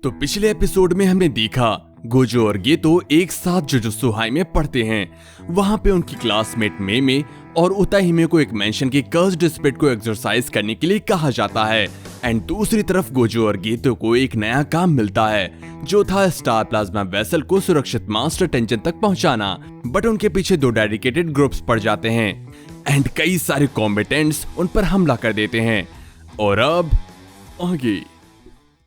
तो पिछले एपिसोड में हमने देखा गोजो और गेतो एक साथ जुजुत्सु हाई में पढ़ते हैं। वहां पे उनकी क्लासमेट मेमे और उताहिमे को एक मेंशन के कर्स्ड स्पिरिट को एक्सरसाइज करने के लिए कहा जाता है। एंड दूसरी तरफ गोजो और गेतो को एक नया काम मिलता है जो था स्टार प्लाज्मा वेसल को सुरक्षित मास्टर टेंजन तक पहुंचाना। बट उनके पीछे दो डेडिकेटेड ग्रुप्स पड़ जाते हैं एंड कई सारे कॉम्बेटेंट्स उन पर हमला कर देते हैं। और अब आगे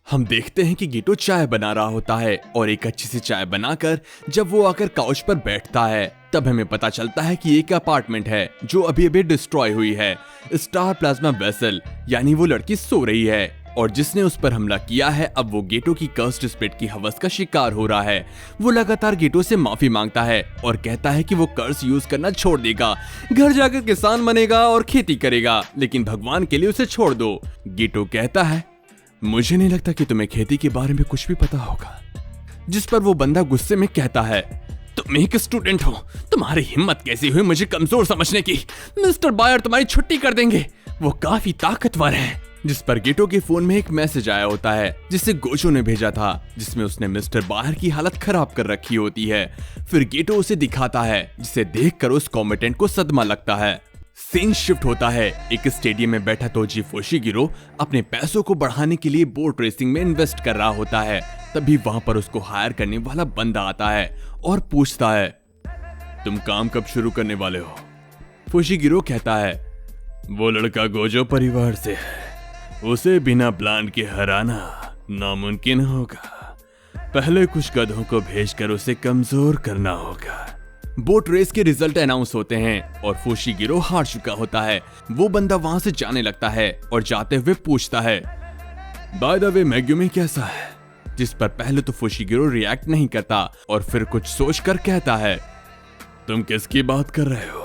हम देखते हैं कि गेटो चाय बना रहा होता है और एक अच्छी सी चाय बनाकर जब वो आकर काउच पर बैठता है तब हमें पता चलता है कि एक अपार्टमेंट है जो अभी अभी डिस्ट्रॉय हुई है। स्टार प्लाज्मा वेसल यानी वो लड़की सो रही है और जिसने उस पर हमला किया है अब वो गेटो की कर्स्ड स्पिरिट की हवस का शिकार हो रहा है। वो लगातार गेटो से माफी मांगता है और कहता है कि वो कर्स यूज करना छोड़ देगा, घर जाकर किसान बनेगा और खेती करेगा, लेकिन भगवान के लिए उसे छोड़ दो। गेटो कहता है मुझे नहीं लगता कि तुम्हें खेती के बारे में कुछ भी पता होगा, जिस पर वो बंदा गुस्से में कहता है तुम एक स्टूडेंट हो, तुम्हारी हिम्मत कैसी हुई मुझे कमजोर समझने की, मिस्टर बायर तुम्हारी छुट्टी कर देंगे, वो काफी ताकतवर है। जिस पर गेटो के फोन में एक मैसेज आया होता है जिसे गोजो ने भेजा था जिसमें उसने मिस्टर बायर की हालत खराब कर रखी होती है। फिर गेटो उसे दिखाता है जिसे देखकर उस कॉम्बेटेंट को सदमा लगता है। सीन शिफ्ट होता है एक स्टेडियम में बैठा तोजी फुशिगिरो अपने पैसों को बढ़ाने के लिए बोट रेसिंग में इन्वेस्ट कर रहा होता है। तभी वहां पर उसको हायर करने वाला बंदा आता है और पूछता है तुम काम कब शुरू करने वाले हो। फुशिगिरो कहता है वो लड़का गोजो परिवार से है, उसे बिना प्लान के हराना नामुमकिन होगा, पहले कुछ गधों को भेजकर उसे कमजोर करना होगा। बोट रेस के रिजल्ट अनाउंस होते हैं और फुशिगिरो हार चुका होता है। वो बंदा वहां से जाने लगता है और जाते हुए पूछता है बाय द वे मेग्युमी कैसा है, जिस पर पहले तो फुशिगिरो रिएक्ट नहीं करता और फिर कुछ सोचकर कहता है तुम किसकी बात कर रहे हो।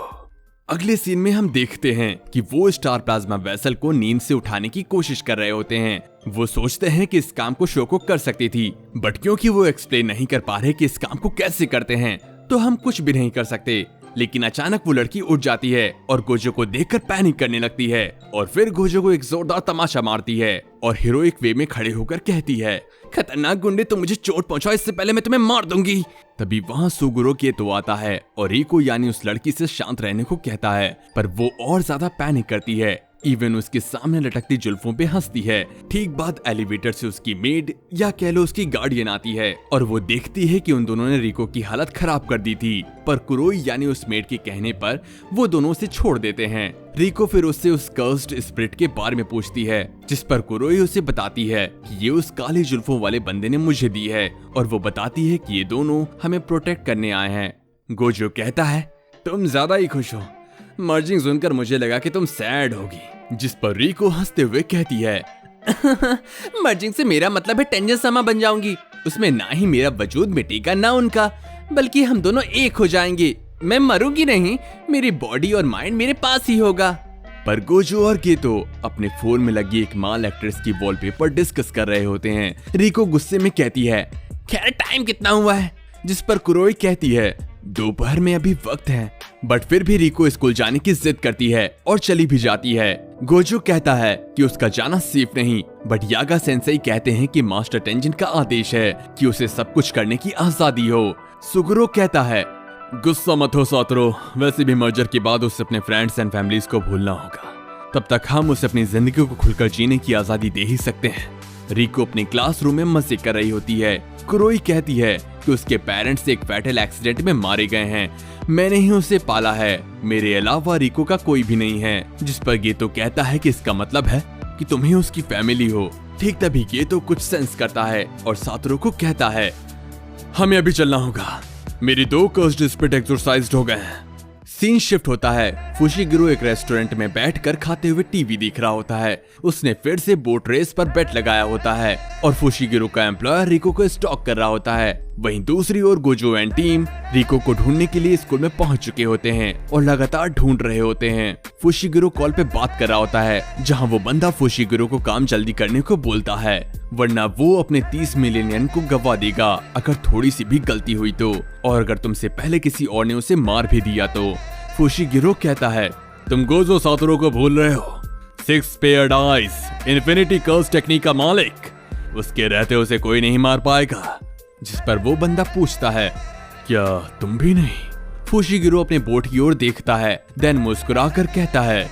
अगले सीन में हम देखते हैं कि वो स्टार प्लाज्मा वेसल को नींद से उठाने की कोशिश कर रहे होते हैं। वो सोचते हैं कि इस काम को शोको कर सकती थी, बट क्योंकि वो एक्सप्लेन नहीं कर पा रहे कि इस काम को कैसे करते हैं तो हम कुछ भी नहीं कर सकते। लेकिन अचानक वो लड़की उठ जाती है और गोजो को देखकर पैनिक करने लगती है और फिर गोजो को एक जोरदार तमाचा मारती है और हीरोइक वे में खड़े होकर कहती है खतरनाक गुंडे, तुम मुझे चोट पहुंचाओ, इससे पहले मैं तुम्हें मार दूंगी। तभी वहां सुगुरो गेतो आता है और रिको यानी उस लड़की से शांत रहने को कहता है, पर वो और ज्यादा पैनिक करती है। इवन उसके सामने लटकती जुल्फों पे हंसती है। ठीक बाद एलिवेटर से उसकी मेड या कह लो उसकी गार्डियन आती है और वो देखती है कि उन दोनों ने रिको की हालत खराब कर दी थी, पर कुरोई यानी उस मेड के कहने पर वो दोनों उसे छोड़ देते हैं। रिको फिर उससे उस कर्स्ड स्पिरिट के बारे में पूछती है, जिस पर कुरोई उसे बताती है कि ये उस काली जुल्फों वाले बंदे ने मुझे दी है और वो बताती है कि ये दोनों हमें प्रोटेक्ट करने आए हैं। गोजो कहता है तुम ज्यादा ही खुश हो, मर्जिंग सुनकर मुझे लगा कि तुम सैड होगी। जिस पर रिको हंसते हुए कहती है मर्जिंग से मेरा मतलब है टेंजन समा बन जाऊंगी, उसमें ना ही मेरा वजूद मिटेगा ना उनका, बल्कि हम दोनों एक हो जाएंगे। मैं मरूंगी नहीं, मेरी बॉडी और माइंड मेरे पास ही होगा। पर गोजो और गेतो अपने फोन में लगी एक माल एक्ट्रेस की वॉलपेपर डिस्कस कर रहे होते हैं। रिको गुस्से में कहती है खैर टाइम कितना हुआ है, जिस पर कुरोई कहती है दोपहर में अभी वक्त है। बट फिर भी रिको स्कूल जाने की जिद करती है और चली भी जाती है। गोजो कहता है कि उसका जाना सेफ नहीं, बट यागा सेंसेई कहते हैं कि मास्टर टेंजन का आदेश है कि उसे सब कुछ करने की आजादी हो। सुगुरो कहता है गुस्सा मत हो सातरो, वैसे भी मर्जर के बाद उसे अपने फ्रेंड्स एंड फैमिलीज को भूलना होगा, तब तक हम उसे अपनी जिंदगी को खुलकर जीने की आजादी दे ही सकते हैं। रिको अपने क्लासरूम में मजे कर रही होती है। कुरोई कहती है कि उसके पेरेंट्स एक फैटल एक्सीडेंट में मारे गए हैं, मैंने ही उसे पाला है, मेरे अलावा रिको का कोई भी नहीं है। जिस पर गेतो कहता है कि इसका मतलब है कि तुम ही उसकी फैमिली हो। ठीक तभी गेतो कुछ सेंस करता है और सातरो को कहता है हमें अभी चलना होगा, मेरी 2 कर्स्ड स्पिरिट एक्सरसाइज्ड हो गए हैं। सीन शिफ्ट होता है। फुशिगिरो एक रेस्टोरेंट में बैठकर खाते हुए टीवी देख रहा होता है। उसने फिर से बोट रेस पर बेट लगाया होता है और फुशिगिरो का एम्प्लॉयर रिको को स्टॉक कर रहा होता है। वहीं दूसरी ओर गोजो एंड टीम रिको को ढूंढने के लिए स्कूल में पहुंच चुके होते हैं और लगातार ढूंढ रहे होते हैं। फुशिगिरो कॉल पे बात कर रहा होता है जहां वो बंदा फुशिगिरो को काम जल्दी करने को बोलता है, वरना वो अपने 30 मिलियन येन को गवा देगा अगर थोड़ी सी भी गलती हुई तो, और अगर तुमसे पहले किसी और ने उसे मार भी दिया तो। फुशिगिरो कहता है तुम गोजो सातोरो को भूल रहे हो, 6 paired eyes, infinity curse technique का मालिक। उसके रहते उसे कोई नहीं मार पाएगा। जिस पर वो बंदा पूछता है, क्या तुम भी नहीं? फुशिगिरो अपने बोट की ओर देखता है, देन मुस्कुराकर कहता है,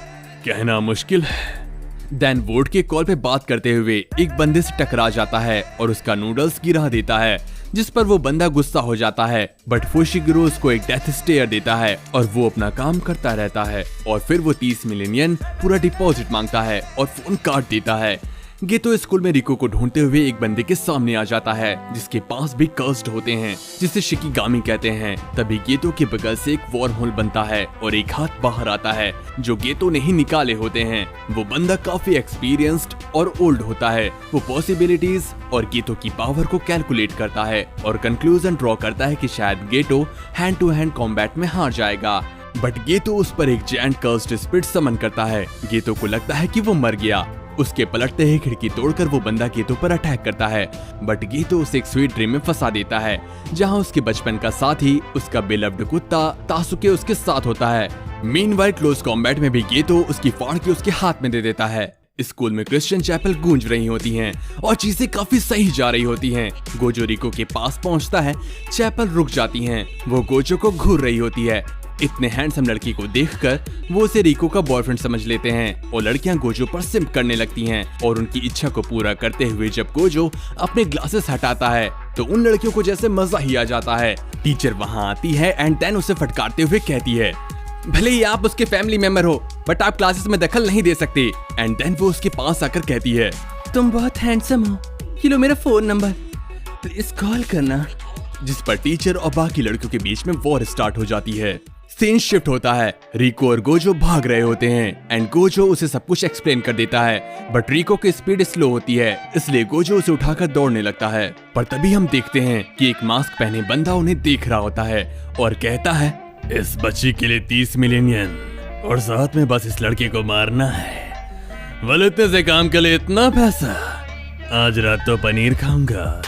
कहना मुश्किल है। देन बोट के कॉल पे बात करते हुए एक बंदे से टकरा जाता है और उसका नूडल्स गिरा देता है, जिस पर वो बंदा गुस्सा हो जाता है। बट फुशिगिरो उसको एक डेथ स्टेयर देता है और वो अपना काम करता रहता है। और फिर वो 30 मिलियन येन पूरा डिपॉजिट मांगता है और फोन काट देता है। गेतो स्कूल में रिको को ढूंढते हुए एक बंदे के सामने आ जाता है, जिसके पास भी कर्स्ड होते हैं, जिसे शिकिगामी कहते हैं। तभी गेतो के बगल से एक वॉर्म होल बनता है और एक हाथ बाहर आता है, जो गेतो ने ही निकाले होते हैं। वो बंदा काफी एक्सपीरियंस्ड और ओल्ड होता है। वो पॉसिबिलिटीज और गेतो की पावर को कैलकुलेट करता है और कंक्लूजन ड्रॉ करता है कि शायद गेतो हैंड टू हैंड कॉम्बैट में हार जाएगा। बट गेतो उस पर एक जायंट कर्स्ड स्पिरिट समन करता है। गेतो को लगता है कि वो मर गया। उसके पलटते ही खिड़की तोड़कर वो बंदा गेतो पर अटैक करता है, बट गेतो उसे एक स्वीट ड्रीम में फंसा देता है, जहां उसके बचपन का साथी, उसका बेलव्ड कुत्ता तासुके उसके साथ होता है। मीनवाइल क्लोज कॉम्बैट में भी गेतो उसकी फाड़ के उसके हाथ में दे देता है। स्कूल में क्रिश्चियन चैपल गूंज रही होती हैं और चीजें काफी सही जा रही होती हैं। गोजो रिको के पास पहुंचता है, चैपल रुक जाती हैं। वो गोजो को घूर रही होती है। इतने हैंडसम लड़की को देखकर वो उसे रिको का बॉयफ्रेंड समझ लेते हैं और लड़कियां गोजो पर सिम्प करने लगती हैं। और उनकी इच्छा को पूरा करते हुए जब गोजो अपने ग्लासेस हटाता है तो उन लड़कियों को जैसे मजा ही आ जाता है। टीचर वहां आती है एंड देन उसे फटकारते हुए कहती है, भले ही आप उसके फैमिली मेंबर हो बट आप क्लासेस में दखल नहीं दे सकते। एंड देन वो उसके पास आकर कहती है, तुम बहुत हैंडसम हो, ये लो मेरा फोन नंबर, प्लीज कॉल करना। जिस पर टीचर और बाकी लड़कियों के बीच में वॉर स्टार्ट हो जाती है। सीन शिफ्ट होता है, रिको और गोजो भाग रहे होते हैं एंड गोजो उसे सब कुछ एक्सप्लेन कर देता है। बट रिको की स्पीड स्लो होती है, इसलिए गोजो उसे उठाकर दौड़ने लगता है। पर तभी हम देखते हैं कि एक मास्क पहने बंदा उन्हें देख रहा होता है और कहता है, इस बच्ची के लिए 30 मिलियन येन और साथ में बस इस लड़के को मारना है। वाले इतने से काम के लिए इतना पैसा, आज रात तो पनीर खाऊंगा।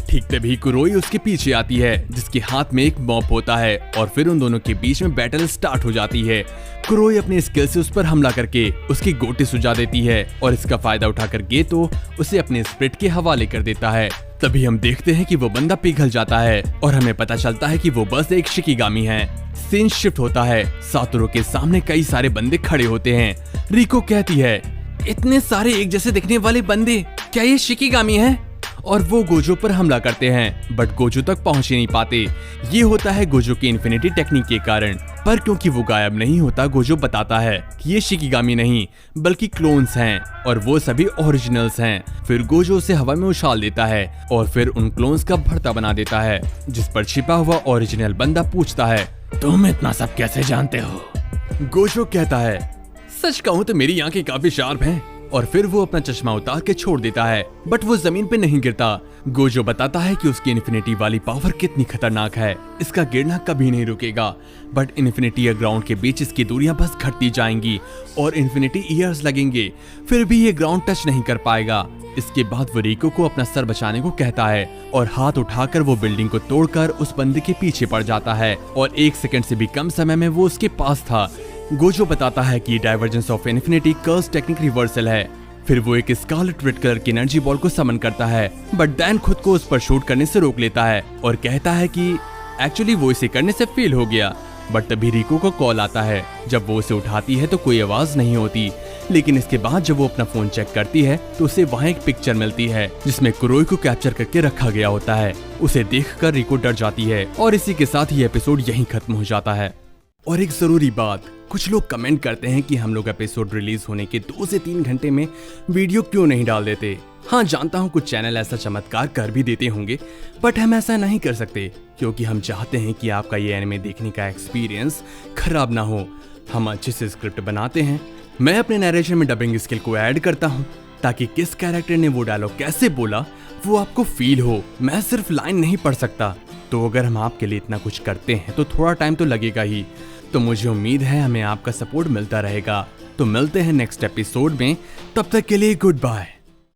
ठीक तभी कुरोई उसके पीछे आती है, जिसके हाथ में एक मॉप होता है और फिर उन दोनों के बीच में बैटल स्टार्ट हो जाती है। कुरोई अपने स्किल से उस पर हमला करके उसकी गोटी सुझा देती है और इसका फायदा उठाकर गेतो उसे अपने स्प्रिट के हवाले कर देता है। तभी हम देखते हैं कि वो बंदा पिघल जाता है और हमें पता चलता है कि वो बस एक शिकिगामी है। सीन शिफ्ट होता है, सातोरू के सामने कई सारे बंदे खड़े होते हैं। रिको कहती है, इतने सारे एक जैसे दिखने वाले बंदे, क्या ये शिकिगामी है? और वो गोजो पर हमला करते हैं, बट गोजो तक पहुंच ही नहीं पाते। ये होता है गोजो की इन्फिनिटी टेक्निक के कारण। पर क्योंकि वो गायब नहीं होता, गोजो बताता है कि ये शिकिगामी नहीं बल्कि क्लोन्स हैं और वो सभी ओरिजिनल्स हैं। फिर गोजो उसे हवा में उछाल देता है और फिर उन क्लोन्स का भरता बना देता है, जिस पर छिपा हुआ ओरिजिनल बंदा पूछता है, तुम इतना सब कैसे जानते हो? गोजो कहता है, सच कहूँ तो मेरी आंखें काफी शार्प हैं। और फिर वो अपना चश्मा उतार के छोड़ देता है, बट वो जमीन पे नहीं गिरता। गोजो बताता है कि उसकी इन्फिनिटी वाली पावर कितनी खतरनाक है, इसका गिरना कभी नहीं रुकेगा। बट इन्फिनिटी और ग्राउंड के बीच इसकी दूरियां बस घटती जाएंगी और इन्फिनिटी ईयर्स लगेंगे, फिर भी ये ग्राउंड टच नहीं कर पाएगा। इसके बाद वो रिको को अपना सर बचाने को कहता है और हाथ उठाकर वो बिल्डिंग को तोड़कर उस बंदे के पीछे पड़ जाता है और 1 सेकंड से भी कम समय में वो उसके पास था। गोजो बताता है कि divergence of infinity curse technique reversal है। फिर वो एक स्कारलेट रेड कलर की एनर्जी बॉल को समन करता है, बट दैन खुद को उस पर शूट करने से रोक लेता है और कहता है कि एक्चुअली वो इसे करने से फेल हो गया। बट तभी रिको को कॉल आता है। जब वो उसे उठाती है तो कोई आवाज नहीं होती, लेकिन इसके बाद जब वो अपना फोन चेक करती है तो उसे वहाँ एक पिक्चर मिलती है जिसमें कुरोई को कैप्चर करके रखा गया होता है। उसे देखकर रिको डर जाती है और इसी के साथ ये एपिसोड यहीं खत्म हो जाता है। और एक जरूरी बात, कुछ लोग कमेंट करते हैं कि हम लोग एपिसोड रिलीज होने के 2 से 3 घंटे में वीडियो क्यों नहीं डाल देते। हाँ, जानता हूँ कुछ चैनल ऐसा चमत्कार कर भी देते होंगे, बट हम ऐसा नहीं कर सकते क्योंकि हम चाहते हैं कि आपका ये एनिमे देखने का एक्सपीरियंस खराब ना हो। हम अच्छे से स्क्रिप्ट बनाते हैं, मैं अपने नरेशन में डबिंग स्किल को ऐड करता हूँ ताकि किस कैरेक्टर ने वो डायलॉग कैसे बोला वो आपको फील हो। मैं सिर्फ लाइन नहीं पढ़ सकता, तो अगर हम आपके लिए इतना कुछ करते हैं तो थोड़ा टाइम तो लगेगा ही। तो मुझे उम्मीद है हमें आपका सपोर्ट मिलता रहेगा। तो मिलते हैं नेक्स्ट एपिसोड में, तब तक के लिए गुड बाय।